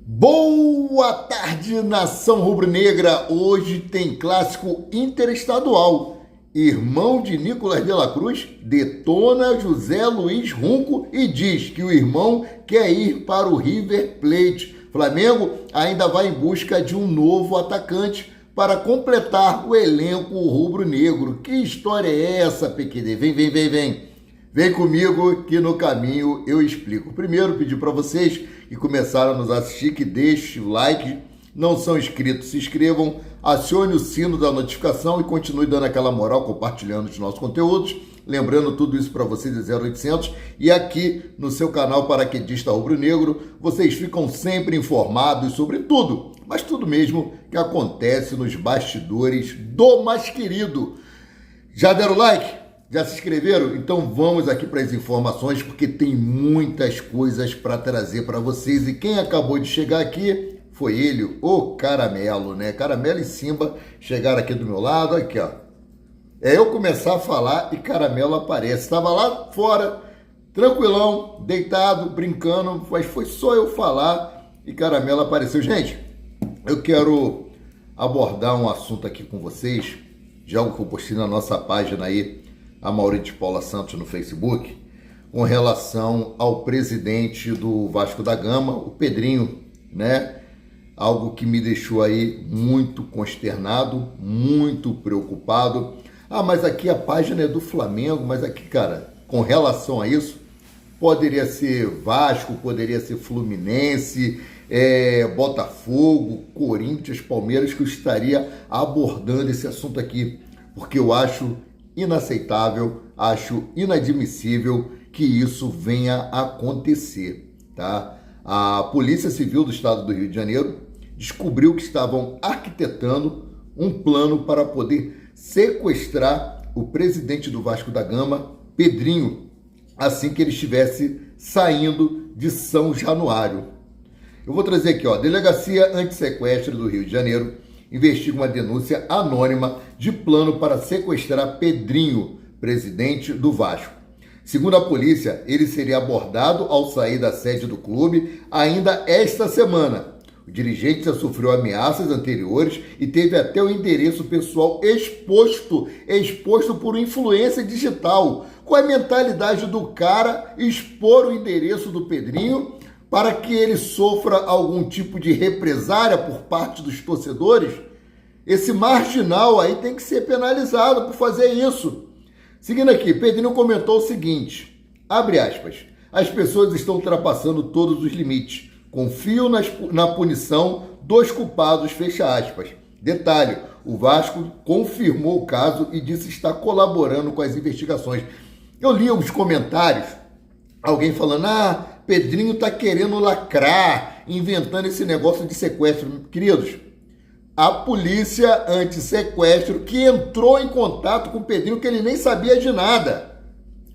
Boa tarde, nação rubro-negra. Hoje tem clássico interestadual. Irmão de Nicolas de la Cruz detona José Luiz Runco e diz que o irmão quer ir para o River Plate. Flamengo ainda vai em busca de um novo atacante para completar o elenco rubro-negro. Que história é essa, PQD? Vem. Vem comigo que no caminho eu explico. Primeiro, pedir para vocês que começaram a nos assistir que deixem o like. Não são inscritos, se inscrevam, acione o sino da notificação e continue dando aquela moral, compartilhando os nossos conteúdos. Lembrando tudo isso para vocês de 0800. E aqui no seu canal Paraquedista Rubro Negro, vocês ficam sempre informados sobre tudo, mas tudo mesmo que acontece nos bastidores do mais querido. Já deram like? Já se inscreveram? Então vamos aqui para as informações, porque tem muitas coisas para trazer para vocês. E quem acabou de chegar aqui foi ele, o Caramelo, né? Caramelo e Simba chegaram aqui do meu lado, aqui ó. É eu começar a falar e Caramelo aparece. Estava lá fora, tranquilão, deitado, brincando, mas foi só eu falar e Caramelo apareceu. Gente, eu quero abordar um assunto aqui com vocês, de algo que eu postei na nossa página aí, a Maurício de Paula Santos no Facebook, com relação ao presidente do Vasco da Gama, o Pedrinho, né? Algo que me deixou aí muito consternado, muito preocupado. Ah, mas aqui a página é do Flamengo, mas aqui, cara, com relação a isso, poderia ser Vasco, poderia ser Fluminense, Botafogo, Corinthians, Palmeiras, que eu estaria abordando esse assunto aqui, porque eu acho inaceitável, acho inadmissível que isso venha a acontecer, tá? A Polícia Civil do Estado do Rio de Janeiro descobriu que estavam arquitetando um plano para poder sequestrar o presidente do Vasco da Gama, Pedrinho, assim que ele estivesse saindo de São Januário. Eu vou trazer aqui, ó, Delegacia Antissequestro do Rio de Janeiro investiga uma denúncia anônima de plano para sequestrar Pedrinho, presidente do Vasco. Segundo a polícia, ele seria abordado ao sair da sede do clube ainda esta semana. O dirigente já sofreu ameaças anteriores e teve até o endereço pessoal exposto por influência digital. Qual é a mentalidade do cara expor o endereço do Pedrinho para que ele sofra algum tipo de represária por parte dos torcedores? Esse marginal aí tem que ser penalizado por fazer isso. Seguindo aqui, Pedrinho comentou o seguinte, abre aspas, as pessoas estão ultrapassando todos os limites, confio na punição dos culpados, fecha aspas. Detalhe, o Vasco confirmou o caso e disse estar colaborando com as investigações. Eu li os comentários, alguém falando, Pedrinho tá querendo lacrar, inventando esse negócio de sequestro. Queridos, a polícia anti-sequestro que entrou em contato com o Pedrinho, que ele nem sabia de nada.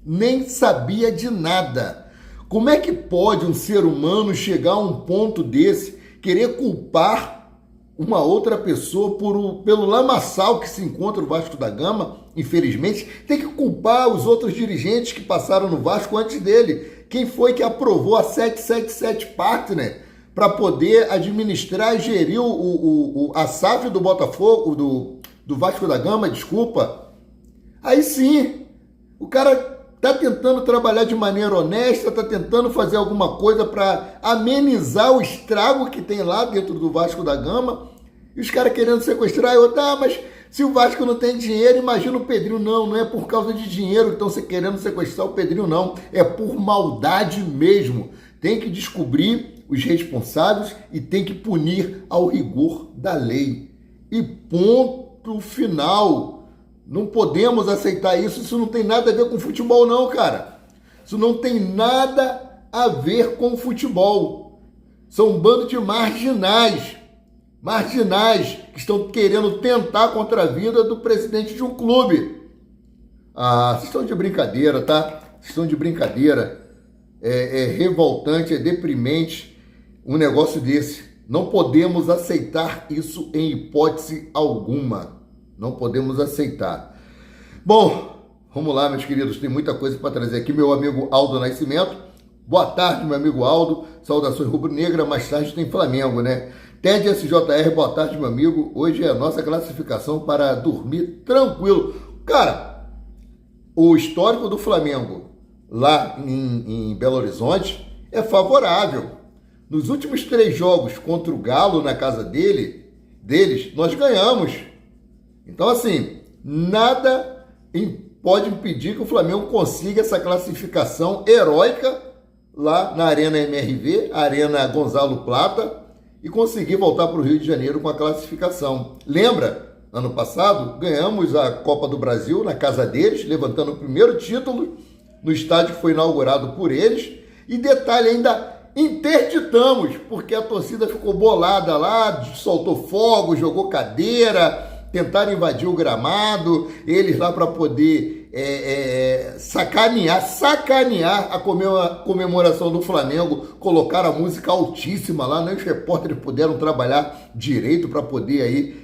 Nem sabia de nada. Como é que pode um ser humano chegar a um ponto desse, querer culpar uma outra pessoa pelo lamaçal que se encontra no Vasco da Gama? Infelizmente, tem que culpar os outros dirigentes que passaram no Vasco antes dele. Quem foi que aprovou a 777 Partner para poder administrar e gerir a SAF do Botafogo, do Vasco da Gama, desculpa. Aí sim, o cara está tentando trabalhar de maneira honesta, está tentando fazer alguma coisa para amenizar o estrago que tem lá dentro do Vasco da Gama, e os caras querendo sequestrar, mas se o Vasco não tem dinheiro, imagina o Pedrinho. Não é por causa de dinheiro que estão querendo sequestrar o Pedrinho, não. É por maldade mesmo. Tem que descobrir os responsáveis e tem que punir ao rigor da lei. E ponto final. Não podemos aceitar isso. Isso não tem nada a ver com futebol, não, cara. Isso não tem nada a ver com futebol. São um bando de marginais que estão querendo tentar contra a vida do presidente de um clube. Vocês estão de brincadeira, tá? Vocês estão de brincadeira. É revoltante, é deprimente um negócio desse. Não podemos aceitar isso em hipótese alguma. Não podemos aceitar. Bom, vamos lá, meus queridos. Tem muita coisa para trazer aqui. Meu amigo Aldo Nascimento. Boa tarde, meu amigo Aldo. saudações rubro-negra, mais tarde tem Flamengo, né? Ted SJR, boa tarde, meu amigo. Hoje é a nossa classificação para dormir tranquilo. Cara, o histórico do Flamengo lá em Belo Horizonte é favorável. Nos últimos 3 jogos contra o Galo na casa deles, nós ganhamos. Então, assim, nada pode impedir que o Flamengo consiga essa classificação heróica lá na Arena MRV, Arena Gonzalo Plata, e conseguir voltar para o Rio de Janeiro com a classificação. Lembra? Ano passado, ganhamos a Copa do Brasil na casa deles, levantando o primeiro título no estádio que foi inaugurado por eles. E detalhe, ainda interditamos, porque a torcida ficou bolada lá, soltou fogo, jogou cadeira, tentaram invadir o gramado, eles lá para poder sacanear a comemoração do Flamengo, colocaram a música altíssima lá, né? Os repórteres puderam trabalhar direito para poder aí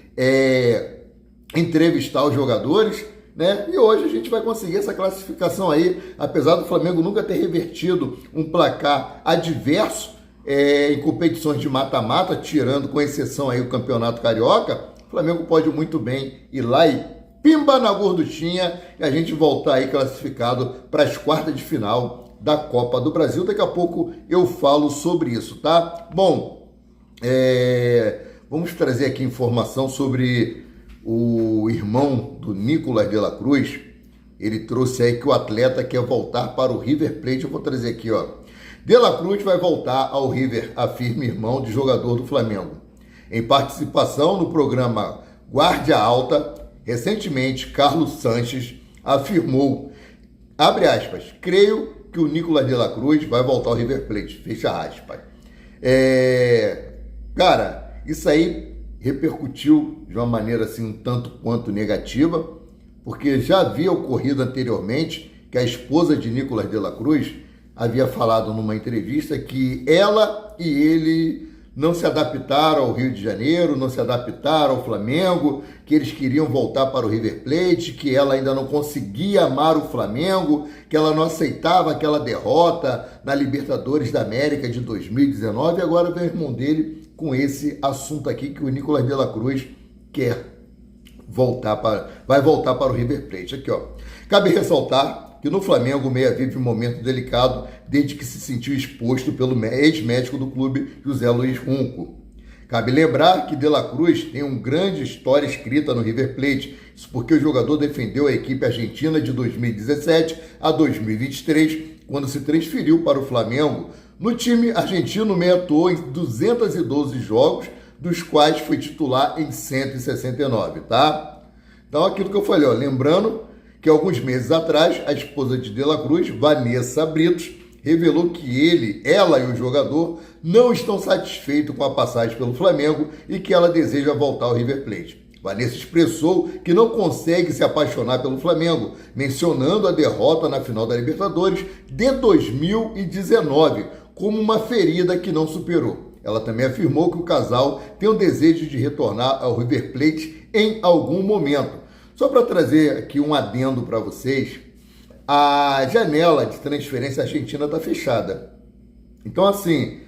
entrevistar os jogadores, né? E hoje a gente vai conseguir essa classificação aí, apesar do Flamengo nunca ter revertido um placar adverso em competições de mata-mata, tirando com exceção aí o Campeonato Carioca. O Flamengo pode muito bem ir lá e pimba na gorduchinha e a gente voltar aí classificado para as quartas de final da Copa do Brasil. Daqui a pouco eu falo sobre isso, tá? Bom, vamos trazer aqui informação sobre o irmão do Nicolas de la Cruz. Ele trouxe aí que o atleta quer voltar para o River Plate. Eu vou trazer aqui, ó. De la Cruz vai voltar ao River, afirma irmão de jogador do Flamengo. Em participação no programa Guardia Alta, recentemente, Carlos Sanches afirmou, abre aspas, creio que o Nicolas de la Cruz vai voltar ao River Plate, fecha aspas. Cara, isso aí repercutiu de uma maneira assim um tanto quanto negativa, porque já havia ocorrido anteriormente que a esposa de Nicolas de la Cruz havia falado numa entrevista que ela e ele não se adaptaram ao Rio de Janeiro, não se adaptaram ao Flamengo, que eles queriam voltar para o River Plate, que ela ainda não conseguia amar o Flamengo, que ela não aceitava aquela derrota na Libertadores da América de 2019, e agora vem o irmão dele com esse assunto aqui, que o Nicolas de la Cruz vai voltar para o River Plate. Aqui, ó. Cabe ressaltar que no Flamengo o meia vive um momento delicado desde que se sentiu exposto pelo ex-médico do clube, José Luiz Runco. Cabe lembrar que De la Cruz tem uma grande história escrita no River Plate, isso porque o jogador defendeu a equipe argentina de 2017 a 2023, quando se transferiu para o Flamengo. No time argentino, o meia atuou em 212 jogos, dos quais foi titular em 169, tá? Então, aquilo que eu falei, ó, lembrando que alguns meses atrás, a esposa de De la Cruz, Vanessa Britos, revelou que ela e o jogador não estão satisfeitos com a passagem pelo Flamengo e que ela deseja voltar ao River Plate. Vanessa expressou que não consegue se apaixonar pelo Flamengo, mencionando a derrota na final da Libertadores de 2019 como uma ferida que não superou. Ela também afirmou que o casal tem o desejo de retornar ao River Plate em algum momento. Só para trazer aqui um adendo para vocês, a janela de transferência argentina está fechada. Então, assim,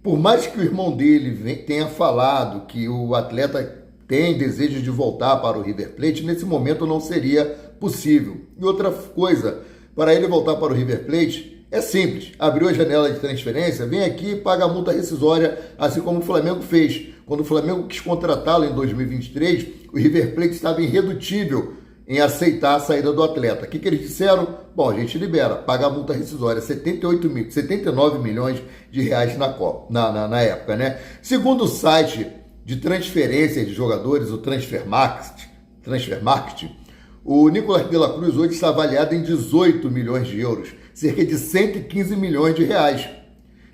por mais que o irmão dele tenha falado que o atleta tem desejo de voltar para o River Plate, nesse momento não seria possível. E outra coisa, para ele voltar para o River Plate, é simples. Abriu a janela de transferência, vem aqui e paga a multa rescisória, assim como o Flamengo fez. Quando o Flamengo quis contratá-lo em 2023, o River Plate estava irredutível em aceitar a saída do atleta. O que eles disseram? Bom, a gente libera, paga a multa rescisória, 79 milhões de reais na época, né? Segundo o site de transferência de jogadores, o Transfer Market, o Nicolas de la Cruz hoje está avaliado em 18 milhões de euros, cerca de 115 milhões de reais.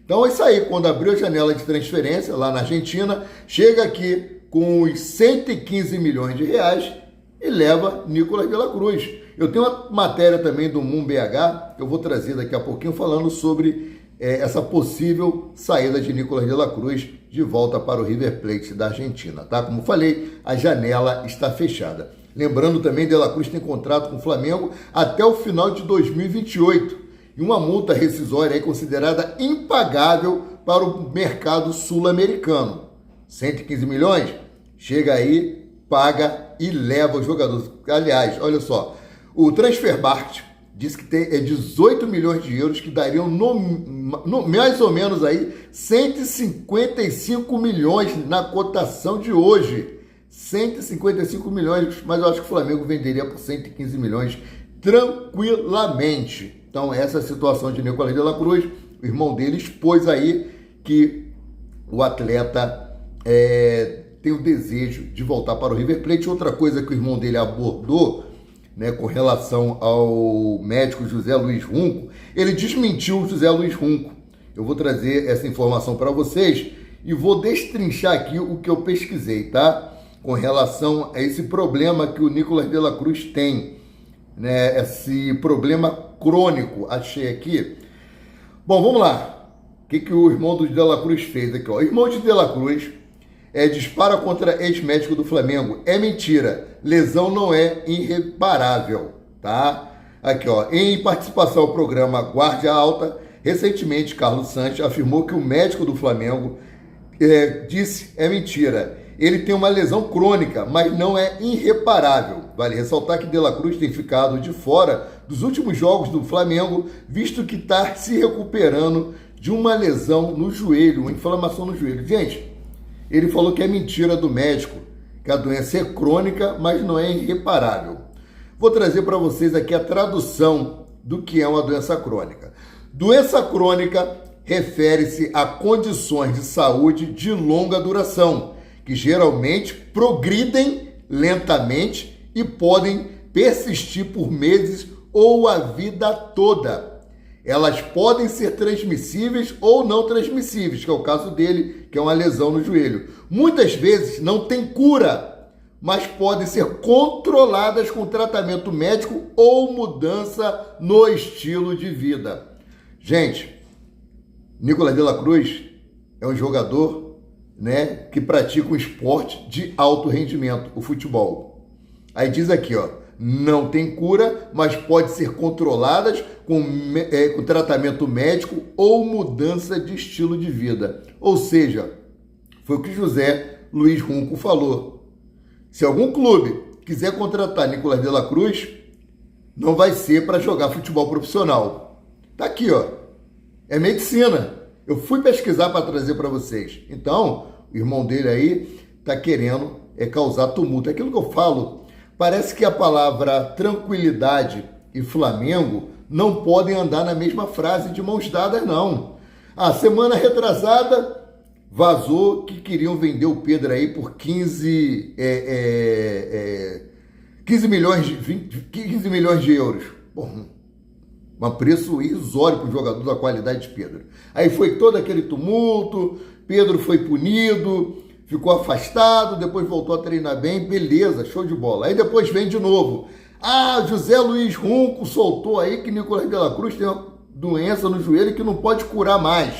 Então é isso aí, quando abriu a janela de transferência lá na Argentina, chega aqui com os 115 milhões de reais e leva Nicolas de la Cruz. Eu tenho uma matéria também do Moon BH, que eu vou trazer daqui a pouquinho, falando sobre essa possível saída de Nicolas de la Cruz de volta para o River Plate da Argentina, tá? Como falei, a janela está fechada. Lembrando também, De la Cruz tem contrato com o Flamengo até o final de 2028 e uma multa rescisória aí considerada impagável para o mercado sul-americano. 115 milhões, chega aí, paga e leva os jogadores. Aliás, olha só, o Transfermarkt diz que tem 18 milhões de euros que dariam mais ou menos aí 155 milhões na cotação de hoje. 155 milhões, mas eu acho que o Flamengo venderia por 115 milhões tranquilamente. Então essa é a situação de Nicolás de la Cruz. O irmão dele expôs aí que o atleta tem o desejo de voltar para o River Plate. Outra coisa que o irmão dele abordou, né, com relação ao médico José Luiz Runco, ele desmentiu o José Luiz Runco. Eu vou trazer essa informação para vocês e vou destrinchar aqui o que eu pesquisei, tá? Com relação a esse problema que o Nicolás de la Cruz tem, né? Esse problema crônico, achei aqui. Bom, vamos lá. O que o irmão do de la Cruz fez aqui, ó? O irmão de la Cruz dispara contra ex-médico do Flamengo. É mentira. Lesão não é irreparável, tá? Aqui, ó. Em participação ao programa Guardia Alta, recentemente, Carlos Sanches afirmou que o médico do Flamengo disse é mentira. Ele tem uma lesão crônica, mas não é irreparável. Vale ressaltar que De La Cruz tem ficado de fora dos últimos jogos do Flamengo, visto que está se recuperando de uma lesão no joelho, uma inflamação no joelho. Gente, ele falou que é mentira do médico, que a doença é crônica, mas não é irreparável. Vou trazer para vocês aqui a tradução do que é uma doença crônica. Doença crônica refere-se a condições de saúde de longa duração, que geralmente progridem lentamente e podem persistir por meses ou a vida toda. Elas podem ser transmissíveis ou não transmissíveis, que é o caso dele, que é uma lesão no joelho. Muitas vezes não tem cura, mas podem ser controladas com tratamento médico ou mudança no estilo de vida. Gente, Nicolás de la Cruz é um jogador, né, que pratica um esporte de alto rendimento, o futebol. Aí diz aqui, ó, não tem cura, mas pode ser controladas com tratamento médico ou mudança de estilo de vida. Ou seja, foi o que José Luiz Runco falou. Se algum clube quiser contratar Nicolás de la Cruz, não vai ser para jogar futebol profissional. Tá aqui, ó. É medicina. Eu fui pesquisar para trazer para vocês. Então, o irmão dele aí está querendo causar tumulto. Aquilo que eu falo, parece que a palavra tranquilidade e Flamengo não podem andar na mesma frase de mãos dadas, não. A semana retrasada vazou que queriam vender o Pedro aí por 15 milhões de euros. Bom, um preço irrisório para o jogador da qualidade de Pedro. Aí foi todo aquele tumulto, Pedro foi punido, ficou afastado, depois voltou a treinar bem, beleza, show de bola. Aí depois vem de novo. José Luiz Runco soltou aí que Nicolás de la Cruz tem uma doença no joelho que não pode curar mais.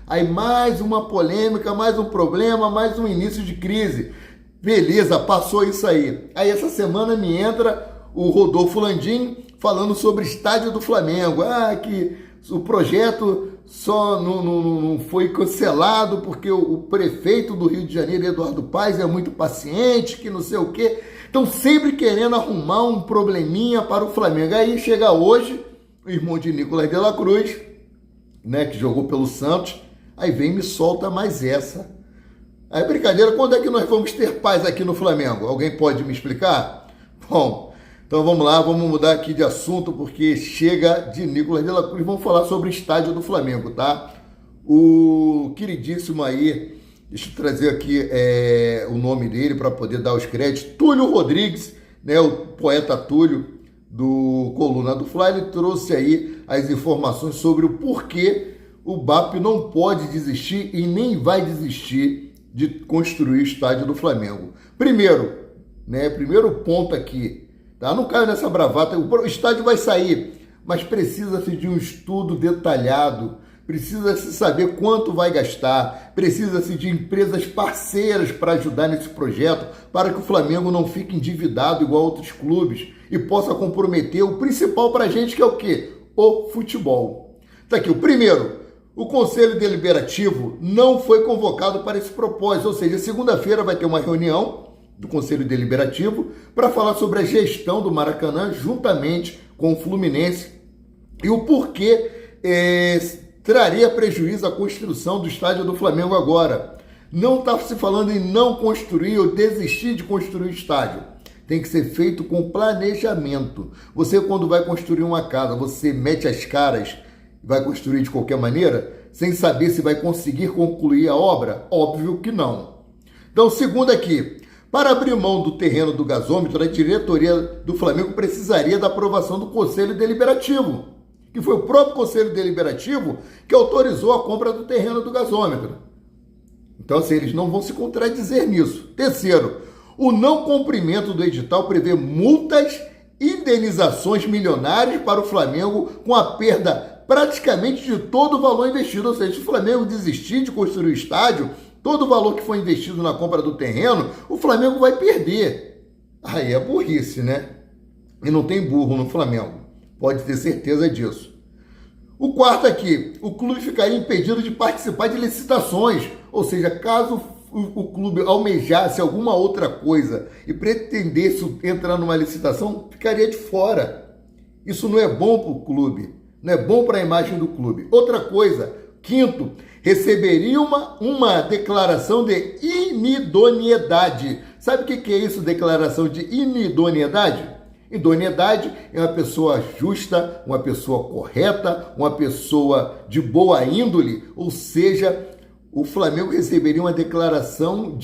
Aí mais uma polêmica, mais um problema, mais um início de crise. Beleza, passou isso aí. Aí essa semana me entra o Rodolfo Landim falando sobre o estádio do Flamengo. Que o projeto só não foi cancelado porque o prefeito do Rio de Janeiro, Eduardo Paes, é muito paciente, que não sei o quê. Estão sempre querendo arrumar um probleminha para o Flamengo. Aí chega hoje o irmão de Nicolás de la Cruz, né, que jogou pelo Santos, aí vem e me solta mais essa. Aí brincadeira, quando é que nós vamos ter paz aqui no Flamengo? Alguém pode me explicar? Bom, então vamos lá, vamos mudar aqui de assunto, porque chega de Nicolás de la Cruz. Vamos falar sobre o estádio do Flamengo, tá? O queridíssimo aí, deixa eu trazer aqui o nome dele para poder dar os créditos. Túlio Rodrigues, né, o poeta Túlio, do Coluna do Fla, ele trouxe aí as informações sobre o porquê o BAP não pode desistir e nem vai desistir de construir o estádio do Flamengo. Primeiro ponto aqui, tá? Não caio nessa bravata, o estádio vai sair, mas precisa-se de um estudo detalhado, precisa-se saber quanto vai gastar, precisa-se de empresas parceiras para ajudar nesse projeto, para que o Flamengo não fique endividado igual outros clubes e possa comprometer o principal para a gente, que é o quê? O futebol. Tá aqui, o primeiro, O Conselho Deliberativo não foi convocado para esse propósito, ou seja, segunda-feira vai ter uma reunião do Conselho Deliberativo para falar sobre a gestão do Maracanã juntamente com o Fluminense e o porquê traria prejuízo à construção do estádio do Flamengo agora. Não está se falando em não construir ou desistir de construir o estádio. Tem que ser feito com planejamento. Você, quando vai construir uma casa, você mete as caras e vai construir de qualquer maneira, sem saber se vai conseguir concluir a obra? Óbvio que não. Então, segundo aqui, para abrir mão do terreno do gasômetro, a diretoria do Flamengo precisaria da aprovação do Conselho Deliberativo, que foi o próprio Conselho Deliberativo que autorizou a compra do terreno do gasômetro. Então, assim, eles não vão se contradizer nisso. Terceiro, o não cumprimento do edital prevê multas e indenizações milionárias para o Flamengo com a perda praticamente de todo o valor investido. Ou seja, se o Flamengo desistir de construir o estádio, todo o valor que foi investido na compra do terreno, o Flamengo vai perder. Aí é burrice, né? E não tem burro no Flamengo. Pode ter certeza disso. O quarto aqui, o clube ficaria impedido de participar de licitações. Ou seja, caso o clube almejasse alguma outra coisa e pretendesse entrar numa licitação, ficaria de fora. Isso não é bom para o clube, não é bom para a imagem do clube. Outra coisa, quinto, receberia uma declaração de inidoneidade. Sabe o que é isso, declaração de inidoneidade? Idoneidade é uma pessoa justa, uma pessoa correta, uma pessoa de boa índole, ou seja, o Flamengo receberia uma declaração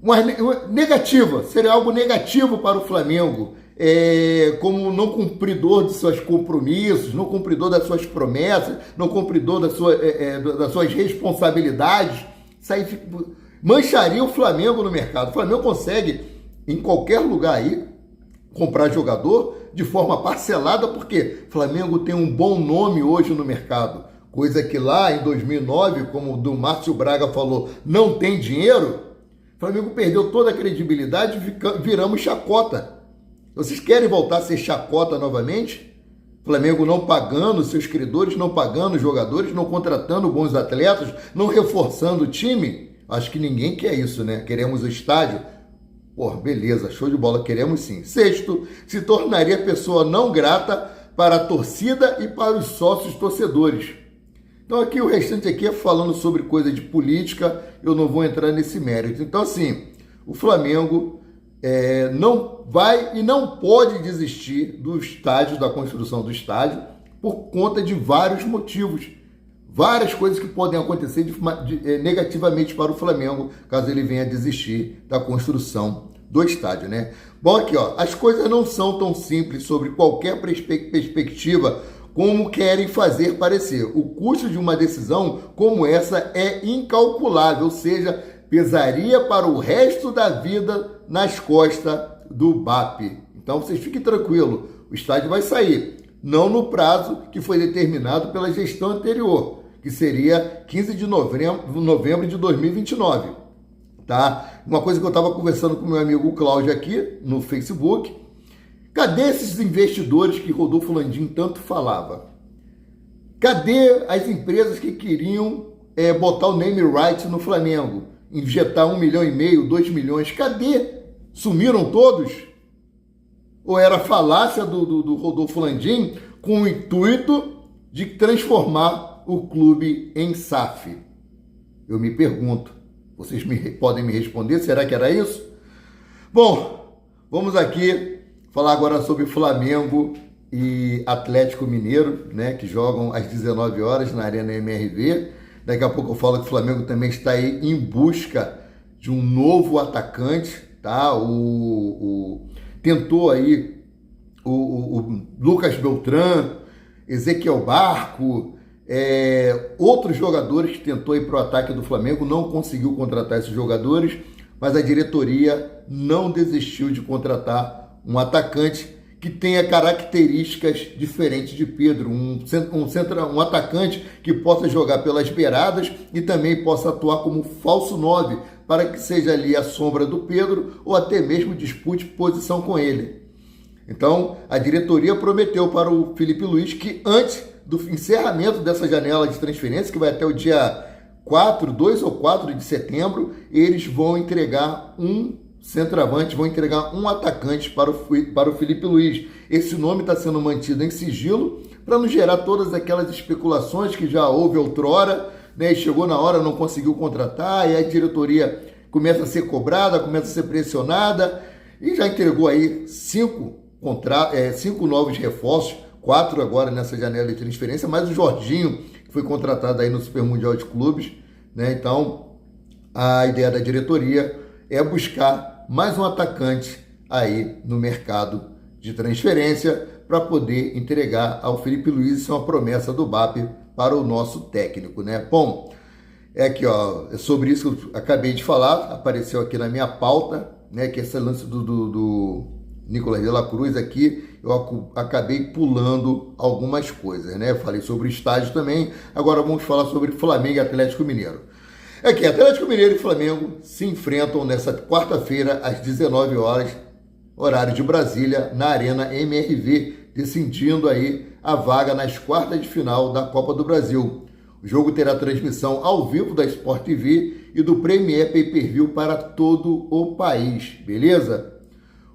uma negativa, seria algo negativo para o Flamengo, como não cumpridor de seus compromissos, não cumpridor das suas promessas, não cumpridor das suas responsabilidades. Isso aí mancharia o Flamengo no mercado. O Flamengo consegue, em qualquer lugar aí, comprar jogador de forma parcelada, porque o Flamengo tem um bom nome hoje no mercado. Coisa que lá em 2009, como o do Márcio Braga falou, não tem dinheiro. O Flamengo perdeu toda a credibilidade e viramos chacota. Vocês querem voltar a ser chacota novamente? Flamengo não pagando seus credores, não pagando jogadores, não contratando bons atletas, não reforçando o time? Acho que ninguém quer isso, né? Queremos o estádio. Pô, beleza, show de bola, queremos sim. Sexto, se tornaria pessoa não grata para a torcida e para os sócios torcedores. Então aqui o restante aqui é falando sobre coisa de política, eu não vou entrar nesse mérito. Então assim, o Flamengo não vai e não pode desistir do estádio, da construção do estádio, por conta de vários motivos. Várias coisas que podem acontecer negativamente para o Flamengo, caso ele venha desistir da construção do estádio, né? Bom, aqui, ó, as coisas não são tão simples sobre qualquer perspectiva como querem fazer parecer. O custo de uma decisão como essa é incalculável, ou seja, pesaria para o resto da vida nas costas do BAP. Então, vocês fiquem tranquilos, o estádio vai sair, não no prazo que foi determinado pela gestão anterior, que seria 15 de novembro de 2029, tá? Uma coisa que eu estava conversando com meu amigo Cláudio aqui no Facebook, cadê esses investidores que Rodolfo Landim tanto falava? Cadê as empresas que queriam botar o name right no Flamengo? Injetar 1,5 milhão, 2 milhões, cadê? Sumiram todos? Ou era falácia do Rodolfo Landim com o intuito de transformar o clube em SAF? Eu me pergunto, vocês podem me responder, será que era isso? Bom, vamos aqui falar agora sobre Flamengo e Atlético Mineiro, né, que jogam às 19 horas na Arena MRV. Daqui a pouco eu falo que o Flamengo também está aí em busca de um novo atacante, tá? Tentou aí o Lucas Beltrán, Ezequiel Barco, outros jogadores que tentou ir para o ataque do Flamengo, não conseguiu contratar esses jogadores, mas a diretoria não desistiu de contratar um atacante que tenha características diferentes de Pedro, um atacante que possa jogar pelas beiradas e também possa atuar como falso 9, para que seja ali a sombra do Pedro ou até mesmo dispute posição com ele. Então, a diretoria prometeu para o Felipe Luiz que antes do encerramento dessa janela de transferência, que vai até o dia 2 ou 4 de setembro, eles vão entregar um centroavante, vão entregar um atacante para o Felipe Luiz. Esse nome está sendo mantido em sigilo para não gerar todas aquelas especulações que já houve outrora, né? Chegou na hora, não conseguiu contratar, e a diretoria começa a ser cobrada, começa a ser pressionada, e já entregou aí 5 novos reforços, 4 agora nessa janela de transferência, mais o Jorginho, que foi contratado aí no Super Mundial de Clubes, né? Então, a ideia da diretoria é buscar mais um atacante aí no mercado de transferência para poder entregar ao Felipe Luiz. Isso é uma promessa do BAP para o nosso técnico, né? Bom, é aqui, ó, é sobre isso que eu acabei de falar, apareceu aqui na minha pauta, né, que esse lance do Nicolás de la Cruz aqui, eu acabei pulando algumas coisas, né? Falei sobre o estádio também, agora vamos falar sobre Flamengo e Atlético Mineiro. Aqui, Atlético Mineiro e Flamengo se enfrentam nessa quarta-feira às 19 horas, horário de Brasília, na Arena MRV, decidindo aí a vaga nas quartas de final da Copa do Brasil. O jogo terá transmissão ao vivo da Sport TV e do Premier Pay-Per-View para todo o país, beleza?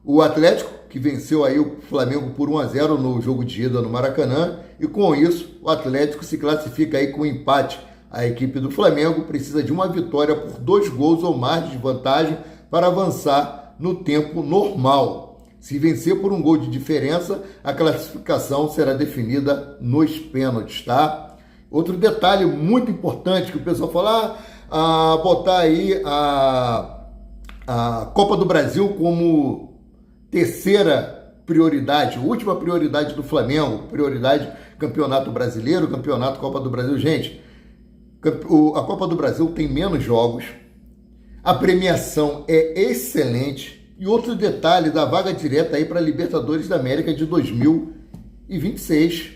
O Atlético, que venceu aí o Flamengo por 1-0 no jogo de ida no Maracanã, e com isso o Atlético se classifica aí com empate. A equipe do Flamengo precisa de uma vitória por 2 gols ou mais de vantagem para avançar no tempo normal. Se vencer por 1 gol de diferença, a classificação será definida nos pênaltis, tá? Outro detalhe muito importante que o pessoal fala, botar aí a Copa do Brasil como terceira prioridade, última prioridade do Flamengo, prioridade Campeonato Brasileiro, Campeonato Copa do Brasil. Gente, a Copa do Brasil tem menos jogos, a premiação é excelente, e outro detalhe da vaga direta aí para a Libertadores da América de 2026.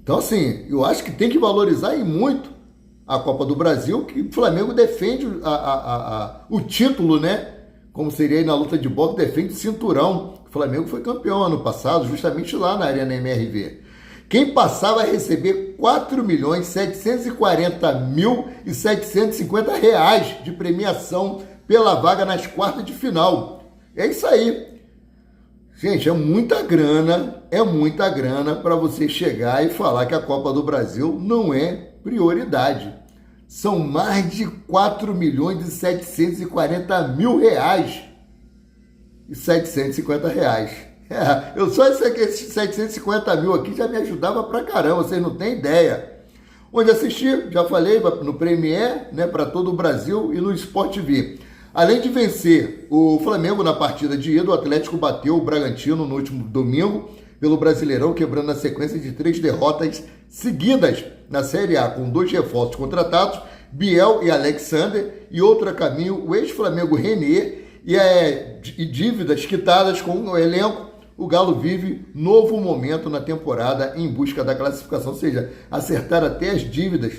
Então, assim, eu acho que tem que valorizar e muito a Copa do Brasil, que o Flamengo defende o título, né? Como seria aí na luta de boxe, defende o cinturão. O Flamengo foi campeão ano passado, justamente lá na Arena MRV. Quem passar vai receber R$ 4.740.750 de premiação pela vaga nas quartas de final. É isso aí. Gente, é muita grana para você chegar e falar que a Copa do Brasil não é prioridade. São mais de R$ 4.740.750. Eu só esses 750 mil aqui já me ajudava pra caramba, vocês não têm ideia. Onde assistir, já falei, no Premier, né, para todo o Brasil, e no Sport TV. Além de vencer o Flamengo na partida de ida, o Atlético bateu o Bragantino no último domingo pelo Brasileirão, quebrando a sequência de 3 derrotas seguidas na Série A, com 2 reforços contratados, Biel e Alexander, e outro a caminho, o ex-Flamengo René, e dívidas quitadas com o elenco. O Galo vive novo momento na temporada em busca da classificação, ou seja, acertar até as dívidas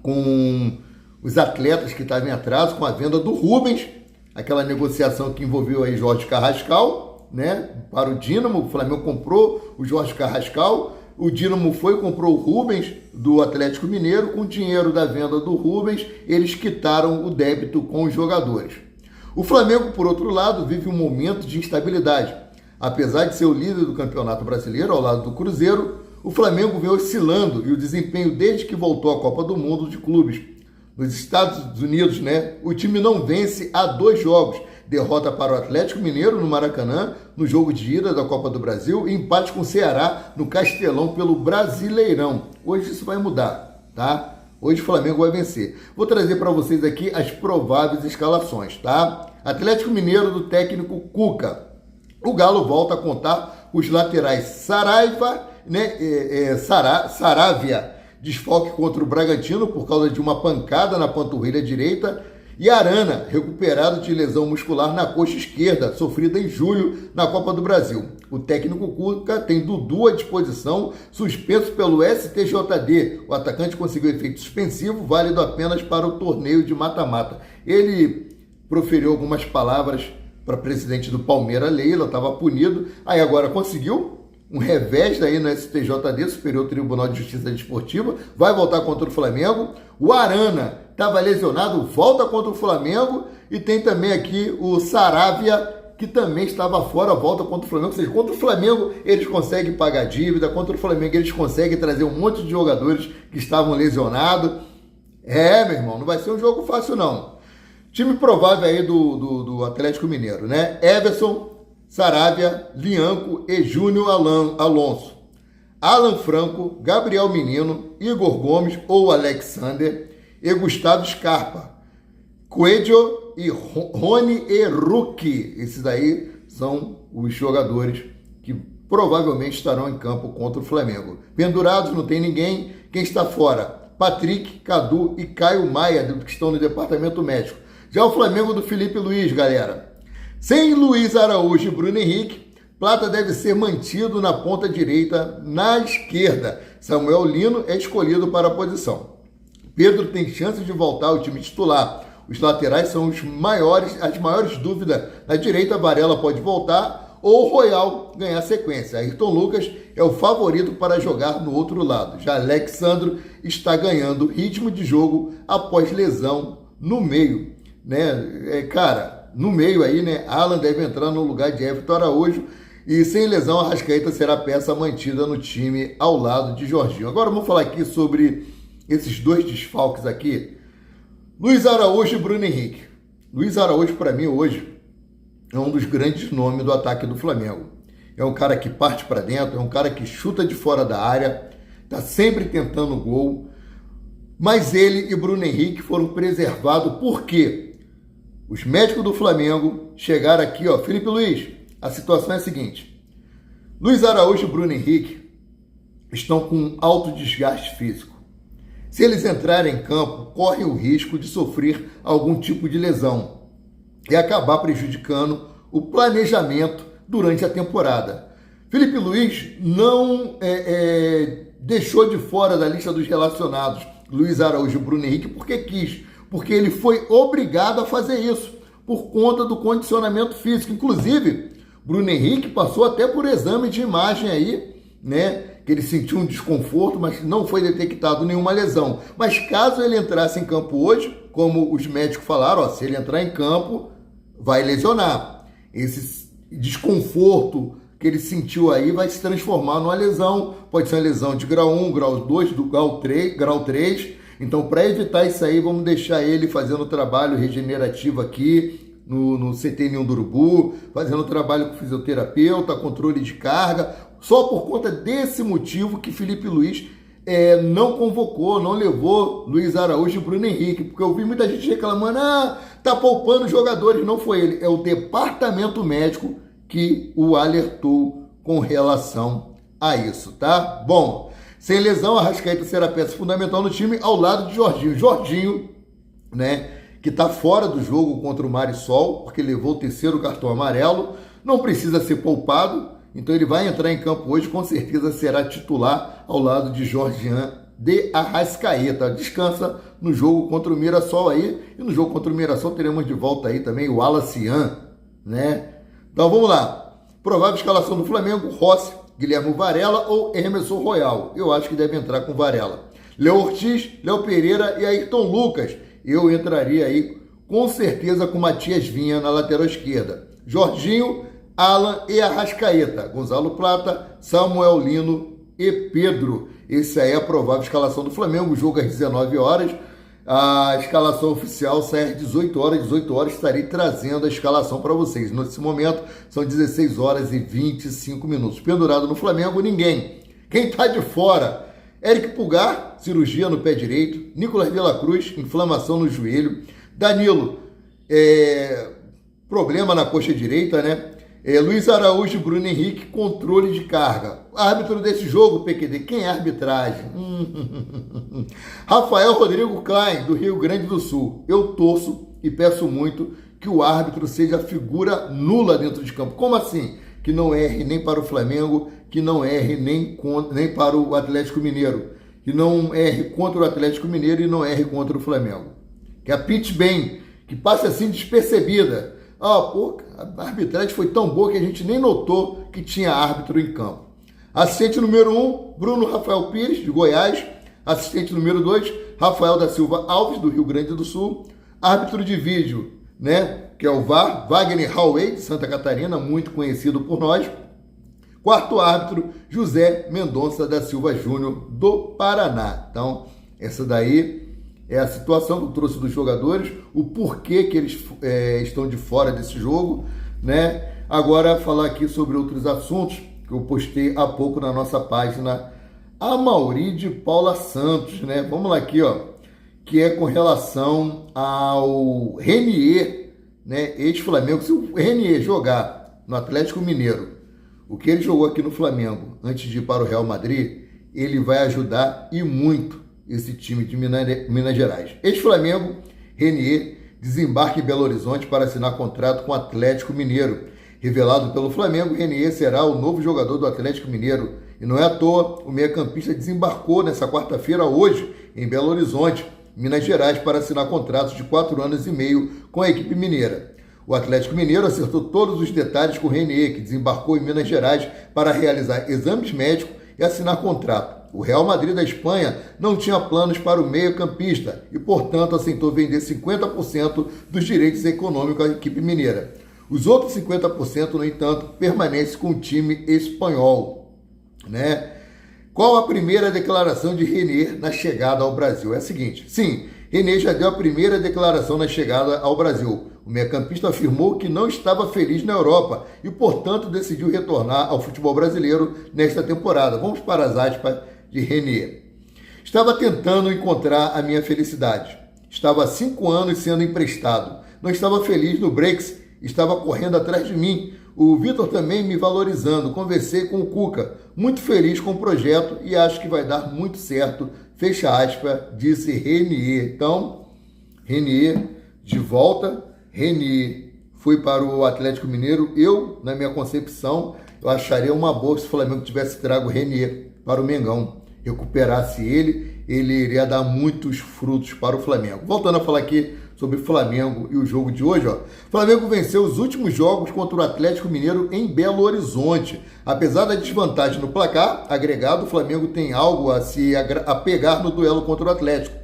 com os atletas que estavam em atraso, com a venda do Rubens, aquela negociação que envolveu aí Jorge Carrascal, né, para o Dínamo. O Flamengo comprou o Jorge Carrascal, o Dínamo foi e comprou o Rubens do Atlético Mineiro. Com o dinheiro da venda do Rubens, eles quitaram o débito com os jogadores. O Flamengo, por outro lado, vive um momento de instabilidade. Apesar de ser o líder do Campeonato Brasileiro ao lado do Cruzeiro, o Flamengo vem oscilando, e o desempenho desde que voltou à Copa do Mundo de clubes. Nos Estados Unidos, né, o time não vence há 2 jogos. Derrota para o Atlético Mineiro no Maracanã, no jogo de ida da Copa do Brasil, e empate com o Ceará no Castelão pelo Brasileirão. Hoje isso vai mudar, tá? Hoje o Flamengo vai vencer. Vou trazer para vocês aqui as prováveis escalações, tá? Atlético Mineiro do técnico Cuca. O Galo volta a contar os laterais Saraiva, né, Saravia, desfalque contra o Bragantino por causa de uma pancada na panturrilha direita, e Arana, recuperado de lesão muscular na coxa esquerda, sofrida em julho na Copa do Brasil. O técnico Cuca tem Dudu à disposição, suspenso pelo STJD. O atacante conseguiu efeito suspensivo, válido apenas para o torneio de mata-mata. Ele proferiu algumas palavras para presidente do Palmeiras Leila, estava punido, aí agora conseguiu um revés aí no STJD, Superior Tribunal de Justiça Desportiva, vai voltar contra o Flamengo. O Arana estava lesionado, volta contra o Flamengo, e tem também aqui o Saravia, que também estava fora, volta contra o Flamengo. Ou seja, contra o Flamengo eles conseguem pagar dívida, contra o Flamengo eles conseguem trazer um monte de jogadores que estavam lesionados. Meu irmão, não vai ser um jogo fácil não. Time provável aí do Atlético Mineiro, né? Everson, Saravia, Lianco e Júnior Alonso. Alan Franco, Gabriel Menino, Igor Gomes ou Alexander e Gustavo Scarpa. Coelho e Rony Henrique. Esses daí são os jogadores que provavelmente estarão em campo contra o Flamengo. Pendurados, não tem ninguém. Quem está fora? Patrick, Cadu e Caio Maia, que estão no departamento médico. Já o Flamengo do Felipe Luiz, galera. Sem Luiz Araújo e Bruno Henrique, Plata deve ser mantido na ponta direita, na esquerda. Samuel Lino é escolhido para a posição. Pedro tem chance de voltar ao time titular. Os laterais são as maiores dúvidas. Na direita, Varela pode voltar ou Royal ganhar sequência. Ayrton Lucas é o favorito para jogar no outro lado. Já Alexandro está ganhando ritmo de jogo após lesão no meio, né? No meio aí, né? Alan deve entrar no lugar de Everton Araújo e sem lesão, Arrascaeta será peça mantida no time ao lado de Jorginho. Agora vamos falar aqui sobre esses dois desfalques aqui. Luiz Araújo e Bruno Henrique. Luiz Araújo, para mim, hoje, é um dos grandes nomes do ataque do Flamengo. É um cara que parte para dentro, é um cara que chuta de fora da área, está sempre tentando gol. Mas ele e Bruno Henrique foram preservados porque os médicos do Flamengo chegaram aqui, ó. Felipe Luiz, a situação é a seguinte. Luiz Araújo e Bruno Henrique estão com alto desgaste físico. Se eles entrarem em campo, correm o risco de sofrer algum tipo de lesão e acabar prejudicando o planejamento durante a temporada. Felipe Luiz não deixou de fora da lista dos relacionados Luiz Araújo e Bruno Henrique porque quis, porque ele foi obrigado a fazer isso por conta do condicionamento físico. Inclusive, Bruno Henrique passou até por exame de imagem aí, né? Que ele sentiu um desconforto, mas não foi detectado nenhuma lesão. Mas caso ele entrasse em campo hoje, como os médicos falaram, ó, se ele entrar em campo, vai lesionar. Esse desconforto que ele sentiu aí vai se transformar numa lesão. Pode ser uma lesão de grau 1, grau 2, do grau 3. Então, para evitar isso aí, vamos deixar ele fazendo trabalho regenerativo aqui no CT Ninho do Urubu, fazendo trabalho com fisioterapeuta, controle de carga. Só por conta desse motivo que Felipe Luiz não convocou, não levou Luiz Araújo e Bruno Henrique, porque eu vi muita gente reclamando, tá poupando jogadores. Não foi ele, é o departamento médico que o alertou com relação a isso, tá? Bom, sem lesão, Arrascaeta será peça fundamental no time ao lado de Jorginho. Jorginho, né, que tá fora do jogo contra o Marisol, porque levou o terceiro cartão amarelo, não precisa ser poupado. Então ele vai entrar em campo hoje, com certeza será titular ao lado de Jorginho de Arrascaeta. Descansa no jogo contra o Mirassol aí, e no jogo contra o Mirassol teremos de volta aí também o Alacian, né? Então vamos lá. Provável escalação do Flamengo: Rossi, Guilherme Varela ou Emerson Royal. Eu acho que deve entrar com Varela. Léo Ortiz, Léo Pereira e Ayrton Lucas. Eu entraria aí com certeza com Matias Vinha na lateral esquerda. Jorginho, Alan e Arrascaeta, Gonzalo Plata, Samuel Lino e Pedro. Esse aí é a provável escalação do Flamengo. O jogo às 19 horas. A escalação oficial sai às 18 horas. 18 horas estarei trazendo a escalação para vocês. Nesse momento são 16 horas e 25 minutos. Pendurado no Flamengo, ninguém. Quem está de fora? Eric Pulgar, cirurgia no pé direito. Nicolas de la Cruz, inflamação no joelho. Danilo, problema na coxa direita, né? Luiz Araújo e Bruno Henrique, controle de carga. Árbitro desse jogo, PQD, quem é a arbitragem? Rafael Rodrigo Klein, do Rio Grande do Sul. Eu torço e peço muito que o árbitro seja figura nula dentro de campo. Como assim? Que não erre nem para o Flamengo, que não erre nem para o Atlético Mineiro, que não erre contra o Atlético Mineiro e não erre contra o Flamengo. Que apite bem, que passe assim despercebida. Pô, a arbitragem foi tão boa que a gente nem notou que tinha árbitro em campo. Assistente número 1, Bruno Rafael Pires, de Goiás. Assistente número 2, Rafael da Silva Alves, do Rio Grande do Sul. Árbitro de vídeo, né, que é o VAR, Wagner Hauei, de Santa Catarina, muito conhecido por nós. Quarto árbitro, José Mendonça da Silva Júnior, do Paraná. Então, essa daí é a situação que eu trouxe dos jogadores, o porquê que eles estão de fora desse jogo, né? Agora, falar aqui sobre outros assuntos que eu postei há pouco na nossa página, a Mauri de Paula Santos, né? Vamos lá aqui, ó, que é com relação ao Renier, né? Ex-Flamengo. Se o Renier jogar no Atlético Mineiro, o que ele jogou aqui no Flamengo antes de ir para o Real Madrid, ele vai ajudar e muito esse time de Minas Gerais. Ex-Flamengo, Renier desembarca em Belo Horizonte para assinar contrato com o Atlético Mineiro. Revelado pelo Flamengo, Renier será o novo jogador do Atlético Mineiro. E não é à toa, o meio-campista desembarcou nessa quarta-feira, hoje, em Belo Horizonte, Minas Gerais, para assinar contratos de 4 anos e meio com a equipe mineira. O Atlético Mineiro acertou todos os detalhes com o Renier, que desembarcou em Minas Gerais para realizar exames médicos e assinar contrato. O Real Madrid da Espanha não tinha planos para o meio-campista e, portanto, aceitou vender 50% dos direitos econômicos à equipe mineira. Os outros 50%, no entanto, permanecem com o time espanhol, né? Qual a primeira declaração de Renier na chegada ao Brasil? É a seguinte: sim, Renier já deu a primeira declaração na chegada ao Brasil. O meio-campista afirmou que não estava feliz na Europa e, portanto, decidiu retornar ao futebol brasileiro nesta temporada. Vamos para as aspas de Renier. Estava tentando encontrar a minha felicidade. Estava há 5 anos sendo emprestado. Não estava feliz no Brexit, estava correndo atrás de mim. O Vitor também me valorizando. Conversei com o Cuca, muito feliz com o projeto e acho que vai dar muito certo. Fecha aspas, disse Renier. Então, Renier de volta. Renier foi para o Atlético Mineiro. Eu, na minha concepção, eu acharia uma boa se o Flamengo tivesse trago Renier para o Mengão. Recuperasse ele iria dar muitos frutos para o Flamengo. Voltando a falar aqui sobre o Flamengo e o jogo de hoje, ó. O Flamengo venceu os últimos jogos contra o Atlético Mineiro em Belo Horizonte. Apesar da desvantagem no placar agregado, o Flamengo tem algo a se apegar no duelo contra o Atlético.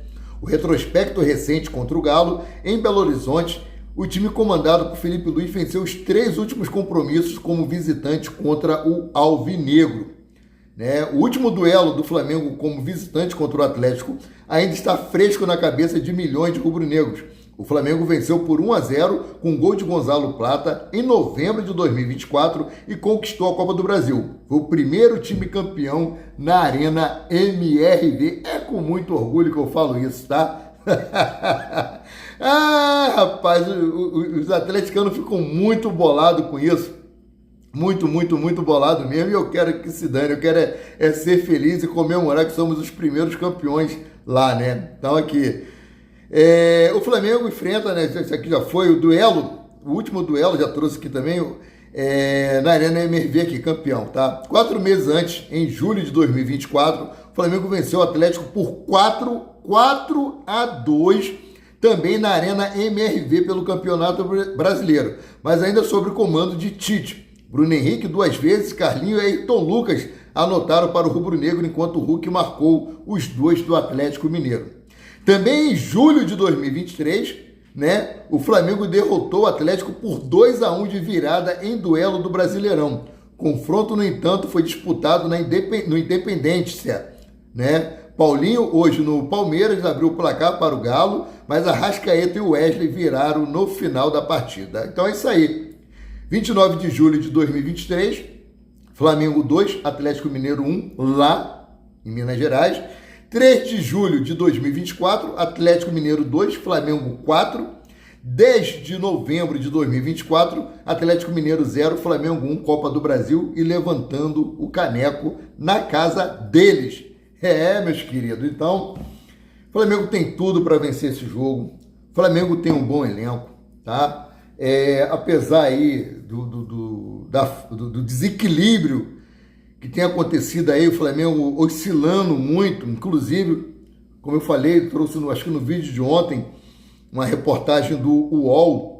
O retrospecto recente contra o Galo, em Belo Horizonte, o time comandado por Felipe Luiz venceu os 3 últimos compromissos como visitante contra o Alvinegro. O último duelo do Flamengo como visitante contra o Atlético ainda está fresco na cabeça de milhões de rubro-negros. O Flamengo venceu por 1-0 com gol de Gonzalo Plata em novembro de 2024 e conquistou a Copa do Brasil. Foi o primeiro time campeão na Arena MRV. É com muito orgulho que eu falo isso, tá? Rapaz, os atleticanos ficam muito bolados com isso. Muito bolado mesmo, e eu quero que se dane, eu quero ser feliz e comemorar que somos os primeiros campeões lá, né? Então aqui, o Flamengo enfrenta, né, isso aqui já foi o duelo, o último duelo, já trouxe aqui também, na Arena MRV aqui, campeão, tá? 4 meses antes, em julho de 2024, o Flamengo venceu o Atlético por 4-2, também na Arena MRV pelo Campeonato Brasileiro, mas ainda sob o comando de Tite. Bruno Henrique 2 vezes, Carlinho e Ayrton Lucas anotaram para o rubro-negro, enquanto o Hulk marcou os 2 do Atlético Mineiro. Também em julho de 2023, né, o Flamengo derrotou o Atlético por 2-1 de virada em duelo do Brasileirão. O confronto, no entanto, foi disputado no Independência, né? Paulinho, hoje no Palmeiras, abriu o placar para o Galo, mas Arrascaeta e o Wesley viraram no final da partida. Então é isso aí. 29 de julho de 2023, Flamengo 2, Atlético Mineiro 1, lá em Minas Gerais. 3 de julho de 2024, Atlético Mineiro 2, Flamengo 4. 10 de novembro de 2024, Atlético Mineiro 0, Flamengo 1, Copa do Brasil e levantando o caneco na casa deles. Meus queridos, então, o Flamengo tem tudo para vencer esse jogo. O Flamengo tem um bom elenco, tá? Apesar aí do desequilíbrio que tem acontecido aí, o Flamengo oscilando muito, inclusive, como eu falei, trouxe acho que no vídeo de ontem, uma reportagem do UOL,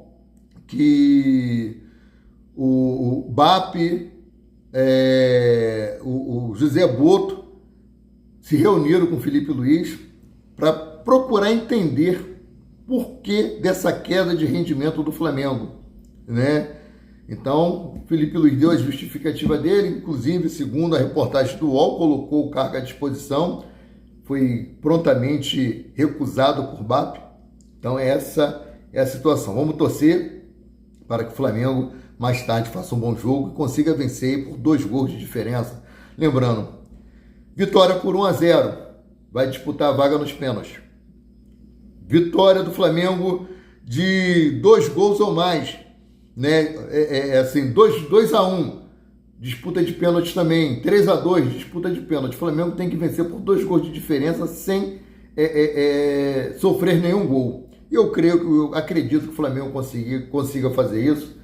que o BAP, o José Boto se reuniram com o Felipe Luiz para procurar entender por que dessa queda de rendimento do Flamengo, né? Então, Felipe Luiz deu a justificativa dele, inclusive, segundo a reportagem do UOL, colocou o cargo à disposição, foi prontamente recusado por BAP. Então, essa é a situação. Vamos torcer para que o Flamengo, mais tarde, faça um bom jogo e consiga vencer por 2 gols de diferença. Lembrando, vitória por 1-0, vai disputar a vaga nos pênaltis. Vitória do Flamengo de 2 gols ou mais, né? Assim, 2-1, disputa de pênaltis também, 3-2, disputa de pênalti. O Flamengo tem que vencer por 2 gols de diferença sem sofrer nenhum gol. Eu acredito que o Flamengo consiga fazer isso,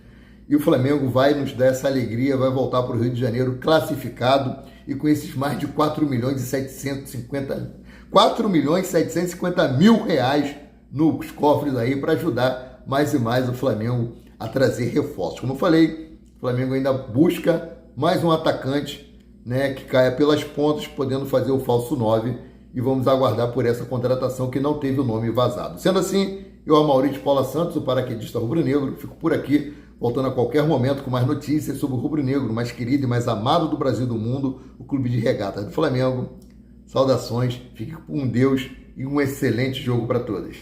e o Flamengo vai nos dar essa alegria, vai voltar para o Rio de Janeiro classificado e com esses mais de 4.750.000 reais nos cofres aí para ajudar mais e mais o Flamengo a trazer reforços. Como eu falei, o Flamengo ainda busca mais um atacante, né, que caia pelas pontas, podendo fazer o falso 9, e vamos aguardar por essa contratação que não teve o nome vazado. Sendo assim, eu, Amaury de Paula Santos, o paraquedista rubro-negro, fico por aqui, voltando a qualquer momento com mais notícias sobre o rubro-negro, mais querido e mais amado do Brasil e do mundo, o Clube de Regatas do Flamengo. Saudações, fique com Deus e um excelente jogo para todos.